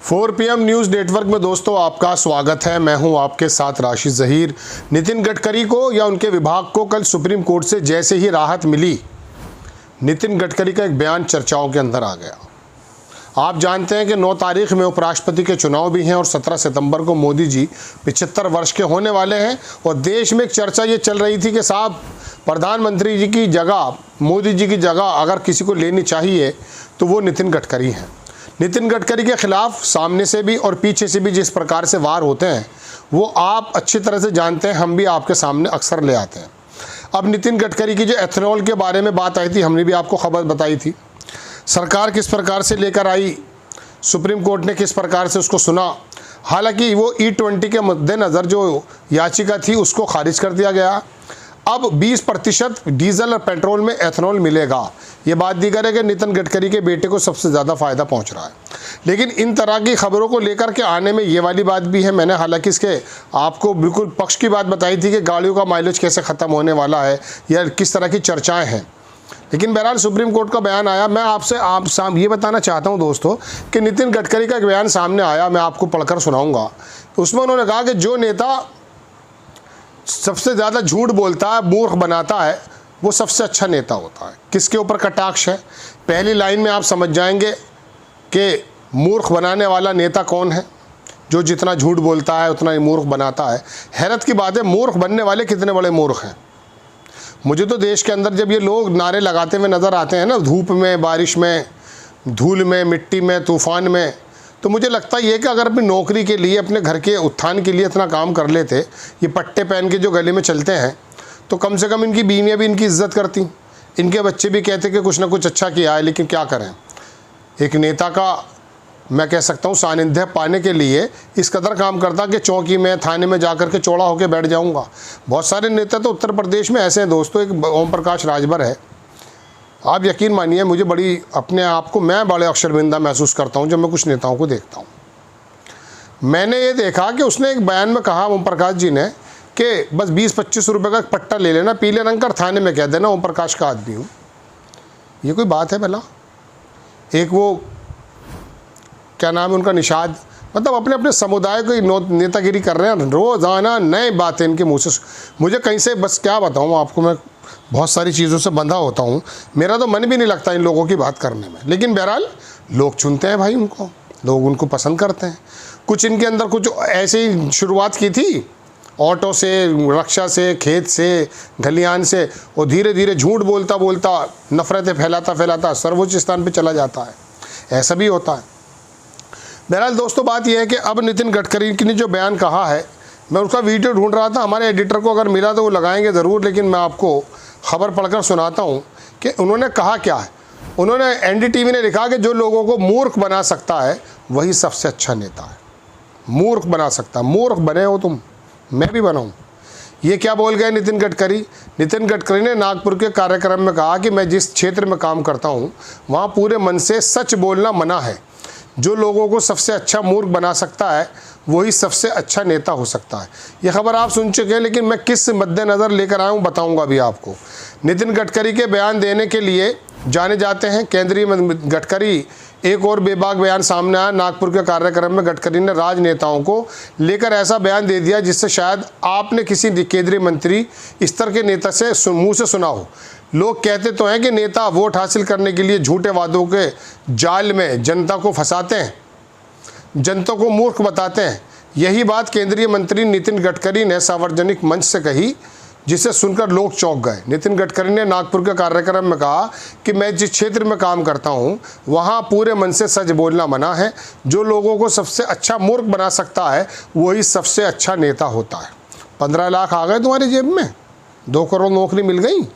4 PM news network में दोस्तों आपका स्वागत है। मैं हूं आपके साथ राशिद ज़हीर। नितिन गडकरी को या उनके विभाग को कल सुप्रीम कोर्ट से जैसे ही राहत मिली, नितिन गडकरी का एक बयान चर्चाओं के अंदर आ गया। आप जानते हैं कि 9 तारीख में उपराष्ट्रपति के चुनाव भी हैं और 17 सितंबर को मोदी जी 75 वर्ष के होने वाले हैं। और देश में एक चर्चा ये चल रही थी कि साहब प्रधानमंत्री जी की जगह, मोदी जी की जगह अगर किसी को लेनी चाहिए तो वो नितिन गडकरी हैं। नितिन गडकरी के खिलाफ सामने से भी और पीछे से भी जिस प्रकार से वार होते हैं वो आप अच्छी तरह से जानते हैं, हम भी आपके सामने अक्सर ले आते हैं। अब नितिन गडकरी की जो एथेनॉल के बारे में बात आई थी, हमने भी आपको खबर बताई थी। सरकार किस प्रकार से लेकर आई, सुप्रीम कोर्ट ने किस प्रकार से उसको सुना। हालांकि वो E20 के मद्देनज़र जो याचिका थी उसको खारिज कर दिया गया। अब 20% डीजल और पेट्रोल में एथेनॉल मिलेगा। ये बात दीगर है कि नितिन गडकरी के बेटे को सबसे ज़्यादा फ़ायदा पहुंच रहा है। लेकिन इन तरह की खबरों को लेकर के आने में ये वाली बात भी है। मैंने हालांकि इसके आपको बिल्कुल पक्ष की बात बताई थी कि गाड़ियों का माइलेज कैसे ख़त्म होने वाला है या किस तरह की चर्चाएँ हैं। लेकिन बहरहाल सुप्रीम कोर्ट का बयान आया। मैं आपसे ये बताना चाहता हूं दोस्तों कि नितिन गडकरी का एक बयान सामने आया, मैं आपको पढ़कर सुनाऊंगा। उसमें उन्होंने कहा कि जो नेता सबसे ज़्यादा झूठ बोलता है, मूर्ख बनाता है, वो सबसे अच्छा नेता होता है। किसके ऊपर कटाक्ष है? पहली लाइन में आप समझ जाएंगे कि मूर्ख बनाने वाला नेता कौन है। जो जितना झूठ बोलता है उतना ही मूर्ख बनाता है। हैरत की बात है, मूर्ख बनने वाले कितने बड़े मूर्ख हैं। मुझे तो देश के अंदर जब ये लोग नारे लगाते हुए नज़र आते हैं ना, धूप में, बारिश में, धूल में, मिट्टी में, तूफ़ान में, तो मुझे लगता है कि अगर अपनी नौकरी के लिए, अपने घर के उत्थान के लिए इतना काम कर लेते, ये पट्टे पहन के जो गले में चलते हैं, तो कम से कम इनकी बीवियाँ भी इनकी इज्जत करती, इनके बच्चे भी कहते कि कुछ ना कुछ अच्छा किया है। लेकिन क्या करें, एक नेता का मैं कह सकता हूँ सानिध्य पाने के लिए इस कदर काम करता कि चौकी में, थाने में जाकर के चौड़ा होकर बैठ जाऊँगा। बहुत सारे नेता तो उत्तर प्रदेश में ऐसे हैं दोस्तों। एक ओम प्रकाश राजभर है, आप यकीन मानिए मुझे बड़ी अपने आप को मैं बड़े अक्षरविंदा महसूस करता हूँ जब मैं कुछ नेताओं को देखता हूँ। मैंने ये देखा कि उसने एक बयान में कहा, ओम प्रकाश जी ने, कि बस 20-25 रुपये का पट्टा ले लेना, पीले रंग का, थाने में कह देना ओम प्रकाश का आदमी हूँ। ये कोई बात है भला? एक वो क्या नाम है उनका, निषाद, मतलब अपने अपने समुदाय को नेतागिरी कर रहे हैं। रोज़ाना नए बातें इनके मुँह से, मुझे कहीं से बस क्या बताऊँ आपको, मैं बहुत सारी चीज़ों से बंधा होता हूँ। मेरा तो मन भी नहीं लगता इन लोगों की बात करने में। लेकिन बहरहाल लोग चुनते हैं भाई उनको, लोग उनको पसंद करते हैं। कुछ इनके अंदर कुछ ऐसे ही शुरुआत की थी, ऑटो से, रक्षा से, खेत से, खलिहान से, और धीरे धीरे झूठ बोलता बोलता, नफ़रतें फैलाता फैलाता सर्वोच्च स्थान पर चला जाता है। ऐसा भी होता है। बहरहाल दोस्तों बात यह है कि अब नितिन गडकरी ने जो बयान कहा है, मैं उसका वीडियो ढूंढ रहा था। हमारे एडिटर को अगर मिला तो वो लगाएंगे ज़रूर, लेकिन मैं आपको खबर पढ़कर सुनाता हूँ कि उन्होंने कहा क्या है। उन्होंने NDTV ने लिखा कि जो लोगों को मूर्ख बना सकता है वही सबसे अच्छा नेता है। मूर्ख बना सकता है, मूर्ख बने हो तुम, मैं भी बनाऊँ। ये क्या बोल गए नितिन गडकरी? नितिन गडकरी ने नागपुर के कार्यक्रम में कहा कि मैं जिस क्षेत्र में काम करता हूँ वहाँ पूरे मन से सच बोलना मना है। जो लोगों को सबसे अच्छा मूर्ख बना सकता है वही सबसे अच्छा नेता हो सकता है। ये खबर आप सुन चुके हैं, लेकिन मैं किस मद्देनज़र लेकर आया हूँ बताऊँगा अभी आपको। नितिन गडकरी के बयान देने के लिए जाने जाते हैं केंद्रीय गडकरी। एक और बेबाक बयान सामने आया। नागपुर के कार्यक्रम में गडकरी ने राजनेताओं को लेकर ऐसा बयान दे दिया जिससे शायद आपने किसी केंद्रीय मंत्री स्तर के नेता से मुँह से सुना हो। लोग कहते तो हैं कि नेता वोट हासिल करने के लिए झूठे वादों के जाल में जनता को फंसाते हैं, जनता को मूर्ख बताते हैं। यही बात केंद्रीय मंत्री नितिन गडकरी ने सार्वजनिक मंच से कही, जिसे सुनकर लोग चौंक गए। नितिन गडकरी ने नागपुर के कार्यक्रम में कहा कि मैं जिस क्षेत्र में काम करता हूं वहां पूरे मन से सच बोलना मना है। जो लोगों को सबसे अच्छा मूर्ख बना सकता है वही सबसे अच्छा नेता होता है। 15 लाख आ गए तुम्हारी जेब में, 2 करोड़ नौकरी मिल गई।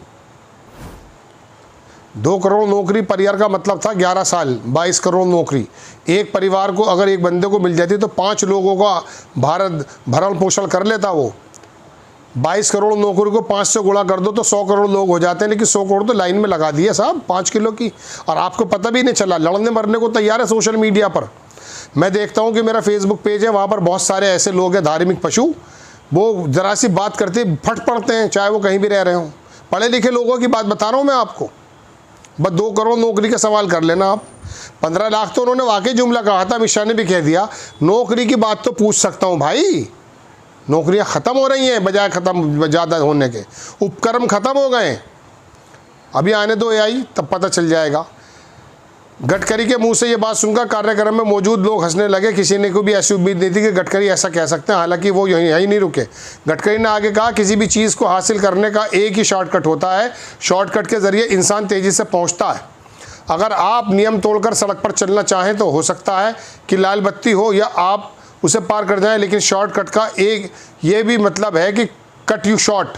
2 करोड़ नौकरी परिवार का मतलब था 11 साल, 22 करोड़ नौकरी। एक परिवार को अगर एक बंदे को मिल जाती तो 5 लोगों का भारत भरण पोषण कर लेता। वो 22 करोड़ नौकरी को 5 से गुणा कर दो तो 100 करोड़ लोग हो जाते हैं। लेकिन 100 करोड़ तो लाइन में लगा दिए साहब 5 किलो की, और आपको पता भी नहीं चला। लड़ने मरने को तैयार है सोशल मीडिया पर। मैं देखता हूँ कि मेरा फेसबुक पेज है, वहाँ पर बहुत सारे ऐसे लोग हैं धार्मिक पशु, वो ज़रा सी बात करते फट पड़ते हैं, चाहे वो कहीं भी रह रहे हों। पढ़े लिखे लोगों की बात बता रहा हूँ मैं आपको। बस 2 करोड़ नौकरी का सवाल कर लेना आप। 15 लाख तो उन्होंने वाकई जुमला कहा था, अमित शाह ने भी कह दिया। नौकरी की बात तो पूछ सकता हूँ भाई, नौकरियां ख़त्म हो रही हैं बजाय ख़त्म ज़्यादा होने के, उपक्रम ख़त्म हो गए। अभी आने दो AI, तब पता चल जाएगा। गडकरी के मुंह से ये बात सुनकर कार्यक्रम में मौजूद लोग हंसने लगे। किसी ने को भी ऐसी उम्मीद नहीं थी कि गडकरी ऐसा कह सकते हैं। हालांकि वो यहीं नहीं रुके। गडकरी ने आगे कहा, किसी भी चीज़ को हासिल करने का एक ही शॉर्टकट होता है, शॉर्टकट के ज़रिए इंसान तेज़ी से पहुँचता है। अगर आप नियम तोड़कर सड़क पर चलना चाहें तो हो सकता है कि लाल बत्ती हो या आप उसे पार कर जाएं, लेकिन शॉर्टकट का एक ये भी मतलब है कि कट यू शॉर्ट।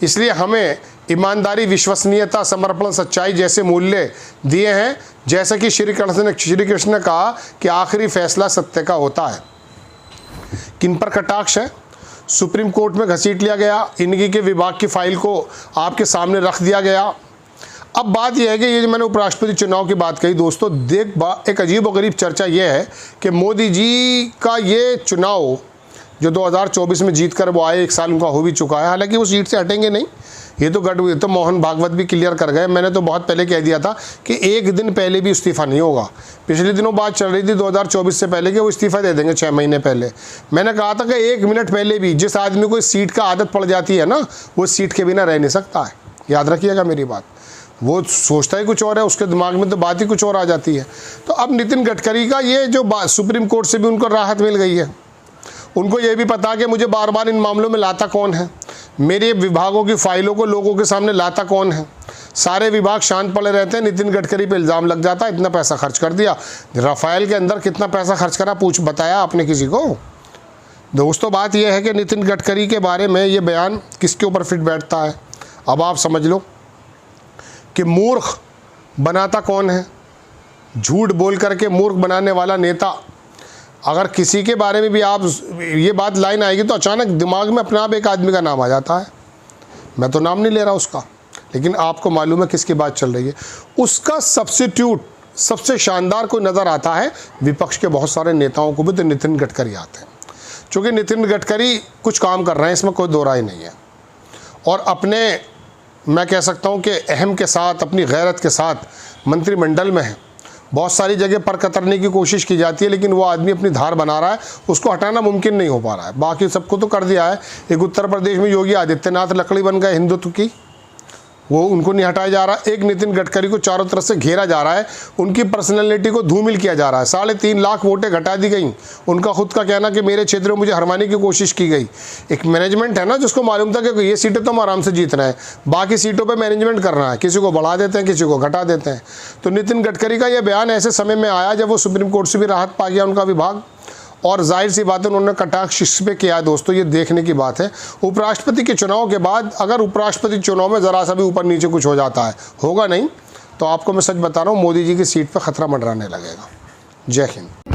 इसलिए हमें ईमानदारी, विश्वसनीयता, समर्पण, सच्चाई जैसे मूल्य दिए हैं। जैसा कि श्री कृष्ण ने कहा कि आखिरी फैसला सत्य का होता है। किन पर कटाक्ष है? सुप्रीम कोर्ट में घसीट लिया गया, इनकी के विभाग की फाइल को आपके सामने रख दिया गया। अब बात यह है कि ये जो मैंने उपराष्ट्रपति चुनाव की बात कही दोस्तों, एक अजीब व गरीब चर्चा ये है कि मोदी जी का ये चुनाव जो 2024 में जीत कर वो आए, 1 साल उनका हो भी चुका है, हालांकि वो सीट से हटेंगे नहीं। ये तो मोहन भागवत भी क्लियर कर गए। मैंने तो बहुत पहले कह दिया था कि एक दिन पहले भी इस्तीफ़ा नहीं होगा। पिछले दिनों बात चल रही थी 2024 से पहले कि वो इस्तीफ़ा दे देंगे 6 महीने पहले। मैंने कहा था कि 1 मिनट पहले भी जिस आदमी को इस सीट का आदत पड़ जाती है ना, वो सीट के बिना रह नहीं सकता है। याद रखिएगा मेरी बात। वो सोचता ही कुछ और है, उसके दिमाग में तो बात ही कुछ और आ जाती है। तो अब नितिन गडकरी का ये जो बात, सुप्रीम कोर्ट से भी उनको राहत मिल गई है। उनको ये भी पता कि मुझे बार बार इन मामलों में लाता कौन है, मेरे विभागों की फाइलों को लोगों के सामने लाता कौन है। सारे विभाग शांत पड़े रहते हैं, नितिन गडकरी पे इल्ज़ाम लग जाता है इतना पैसा खर्च कर दिया। राफेल के अंदर कितना पैसा खर्च करा बताया आपने किसी को? दोस्तों बात यह है कि नितिन गडकरी के बारे में ये बयान किसके ऊपर फिट बैठता है। अब आप समझ लो कि मूर्ख बनाता कौन है। झूठ बोल करके मूर्ख बनाने वाला नेता, अगर किसी के बारे में भी आप ये बात लाइन आएगी तो अचानक दिमाग में अपने आप एक आदमी का नाम आ जाता है। मैं तो नाम नहीं ले रहा उसका, लेकिन आपको मालूम है किसकी बात चल रही है। उसका सब्स्टिट्यूट सबसे शानदार को नज़र आता है विपक्ष के बहुत सारे नेताओं को भी, तो नितिन गडकरी आते हैं। चूँकि नितिन गडकरी कुछ काम कर रहे हैं, इसमें कोई दो राय नहीं है, और अपने मैं कह सकता हूँ कि अहम के साथ, अपनी गैरत के साथ मंत्रिमंडल में है। बहुत सारी जगह पर कतरने की कोशिश की जाती है, लेकिन वो आदमी अपनी धार बना रहा है, उसको हटाना मुमकिन नहीं हो पा रहा है। बाकी सबको तो कर दिया है। एक उत्तर प्रदेश में योगी आदित्यनाथ लकड़ी बन गए हिंदुत्व की, वो उनको नहीं हटाया जा रहा। एक नितिन गडकरी को चारों तरफ से घेरा जा रहा है, उनकी पर्सनैलिटी को धूमिल किया जा रहा है। 3.5 लाख वोटें घटा दी गई। उनका खुद का कहना कि मेरे क्षेत्र में मुझे हरवाने की कोशिश की गई। एक मैनेजमेंट है ना जिसको मालूम था कि ये सीटें तो हम आराम से जीत रहे हैं, बाकी सीटों पर मैनेजमेंट करना है, किसी को बढ़ा देते हैं, किसी को घटा देते हैं। तो नितिन गडकरी का यह बयान ऐसे समय में आया जब वो सुप्रीम कोर्ट से भी राहत पा गया उनका विभाग, और जाहिर सी बात है उन्होंने कटाक्ष किस पे किया है दोस्तों, ये देखने की बात है। उपराष्ट्रपति के चुनाव के बाद अगर उपराष्ट्रपति चुनाव में ज़रा सा भी ऊपर नीचे कुछ हो जाता है, होगा नहीं, तो आपको मैं सच बता रहा हूँ मोदी जी की सीट पे खतरा मंडराने लगेगा। जय हिंद।